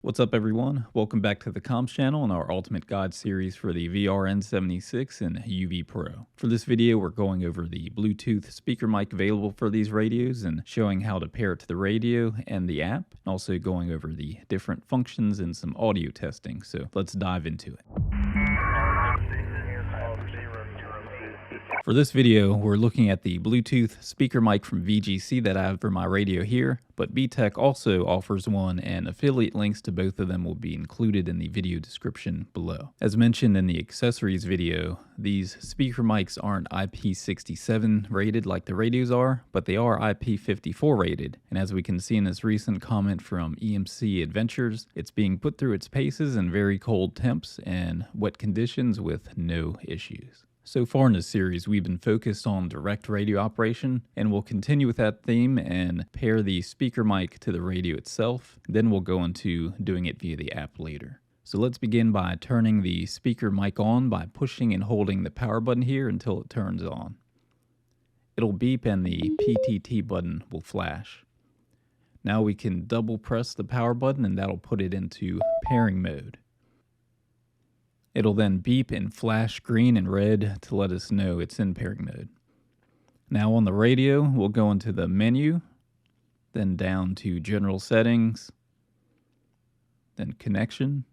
What's up, everyone? Welcome back to the Comms channel and our Ultimate Guide series for the VR-N76 and UV-PRO. For this video, we're going over the Bluetooth speaker mic available for these radios and showing how to pair it to the radio and the app, and also going over the different functions and some audio testing. So let's dive into it. For this video, we're looking at the Bluetooth speaker mic from VGC that I have for my radio here, but BTECH also offers one, and affiliate links to both of them will be included in the video description below. As mentioned in the accessories video, these speaker mics aren't IP67 rated like the radios are, but they are IP54 rated, and as we can see in this recent comment from EMC Adventures, it's being put through its paces in very cold temps and wet conditions with no issues. So far in this series, we've been focused on direct radio operation, and we'll continue with that theme and pair the speaker mic to the radio itself. Then we'll go into doing it via the app later. So let's begin by turning the speaker mic on by pushing and holding the power button here until it turns on. It'll beep and the PTT button will flash. Now we can double press the power button and that'll put it into pairing mode. It'll then beep and flash green and red to let us know it's in pairing mode. Now on the radio, we'll go into the menu, then down to General Settings, then Connection.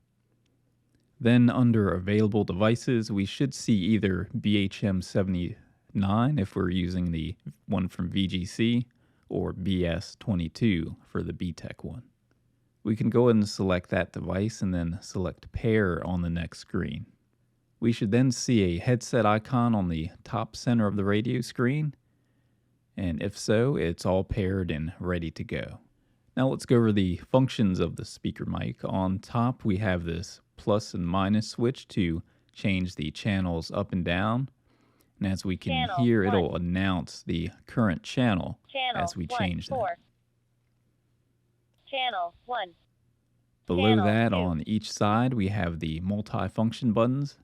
Then under Available Devices, we should see either BHM79 if we're using the one from VGC, or BS22 for the BTECH one. We can go ahead and select that device and then select Pair on the next screen. We should then see a headset icon on the top center of the radio screen, and if so, it's all paired and ready to go. Now let's go over the functions of the speaker mic. On top we have this plus and minus switch to change the channels up and down, and as we can hear, it'll announce the current channel as we change that. Channel 1. Below Channel that, 2. on each side, we have the multi-function buttons.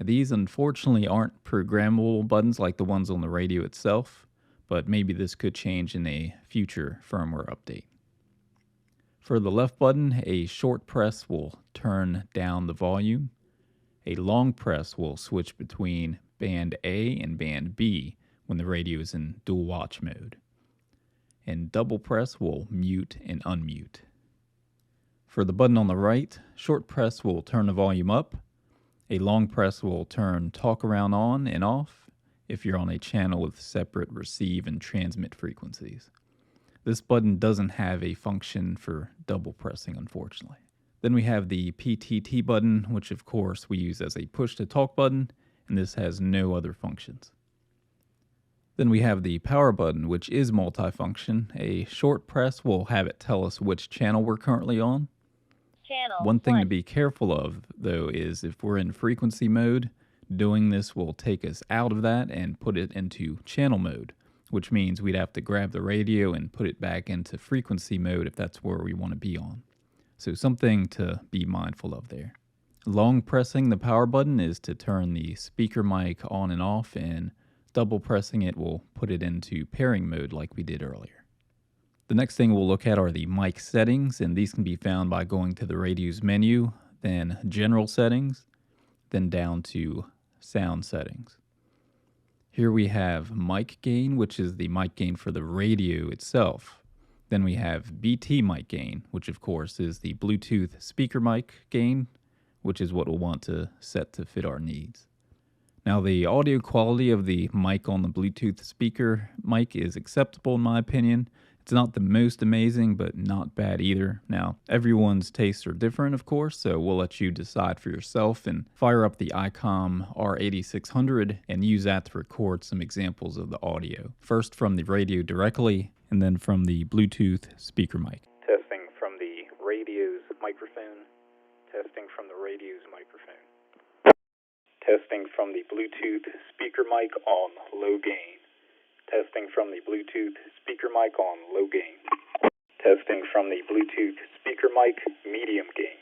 These unfortunately aren't programmable buttons like the ones on the radio itself, but maybe this could change in a future firmware update. For the left button, a short press will turn down the volume. A long press will switch between band A and band B when the radio is in dual watch mode. And double press will mute and unmute. For the button on the right, short press will turn the volume up. A long press will turn talk around on and off if you're on a channel with separate receive and transmit frequencies. This button doesn't have a function for double pressing, unfortunately. Then we have the PTT button, which of course we use as a push to talk button, and this has no other functions. Then we have the power button, which is multifunction. A short press will have it tell us which channel we're currently on. One thing to be careful of, though, is if we're in frequency mode, doing this will take us out of that and put it into channel mode, which means we'd have to grab the radio and put it back into frequency mode if that's where we want to be on. So something to be mindful of there. Long pressing the power button is to turn the speaker mic on and off, and double pressing it will put it into pairing mode like we did earlier. The next thing we'll look at are the mic settings, and these can be found by going to the radio's menu, then General Settings, then down to Sound Settings. Here we have mic gain, which is the mic gain for the radio itself. Then we have BT mic gain, which of course is the Bluetooth speaker mic gain, which is what we'll want to set to fit our needs. Now, the audio quality of the mic on the Bluetooth speaker mic is acceptable in my opinion. It's not the most amazing, but not bad either. Now, everyone's tastes are different, of course, so we'll let you decide for yourself and fire up the ICOM R8600 and use that to record some examples of the audio. First from the radio directly, and then from the Bluetooth speaker mic. Testing from the radio's microphone. Testing from the radio's microphone. Testing from the Bluetooth speaker mic on low gain. Testing from the Bluetooth speaker mic on low gain. Testing from the Bluetooth speaker mic medium gain.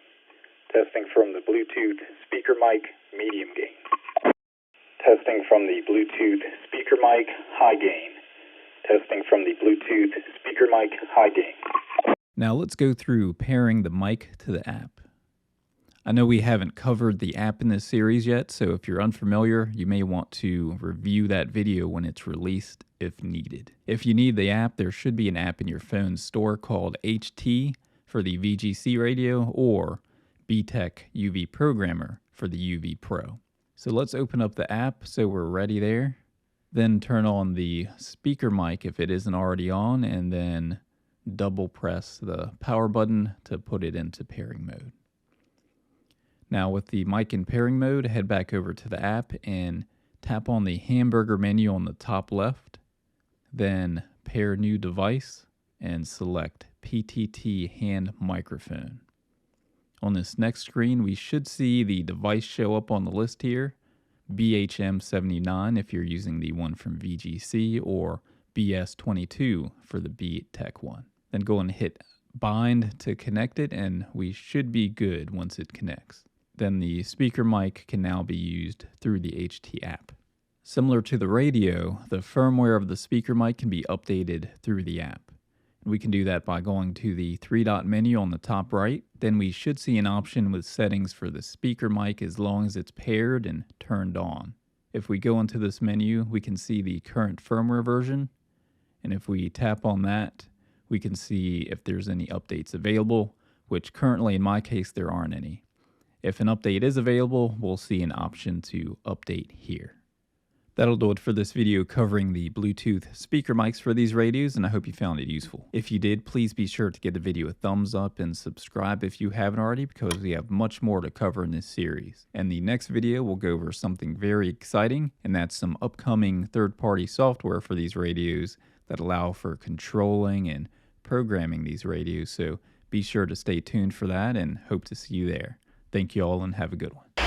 Testing from the Bluetooth speaker mic medium gain. Testing from the Bluetooth speaker mic high gain. Testing from the Bluetooth speaker mic high gain. Now let's go through pairing the mic to the app. I know we haven't covered the app in this series yet, so if you're unfamiliar, you may want to review that video when it's released if needed. If you need the app, there should be an app in your phone store called HT for the VGC radio or BTECH UV Programmer for the UV-PRO. So let's open up the app so we're ready there. Then turn on the speaker mic if it isn't already on, and then double press the power button to put it into pairing mode. Now with the mic in pairing mode, head back over to the app and tap on the hamburger menu on the top left, then pair new device and select PTT hand microphone. On this next screen, we should see the device show up on the list here, BHM79 if you're using the one from VGC, or BS22 for the BTECH one. Then go and hit bind to connect it, and we should be good once it connects. Then the speaker mic can now be used through the HT app. Similar to the radio, the firmware of the speaker mic can be updated through the app. We can do that by going to the three-dot menu on the top right. Then we should see an option with settings for the speaker mic as long as it's paired and turned on. If we go into this menu, we can see the current firmware version. And if we tap on that, we can see if there's any updates available, which currently in my case there aren't any. If an update is available, we'll see an option to update here. That'll do it for this video covering the Bluetooth speaker mics for these radios, and I hope you found it useful. If you did, please be sure to give the video a thumbs up and subscribe if you haven't already, because we have much more to cover in this series. And the next video will go over something very exciting, and that's some upcoming third-party software for these radios that allow for controlling and programming these radios, so be sure to stay tuned for that and hope to see you there. Thank you all and have a good one.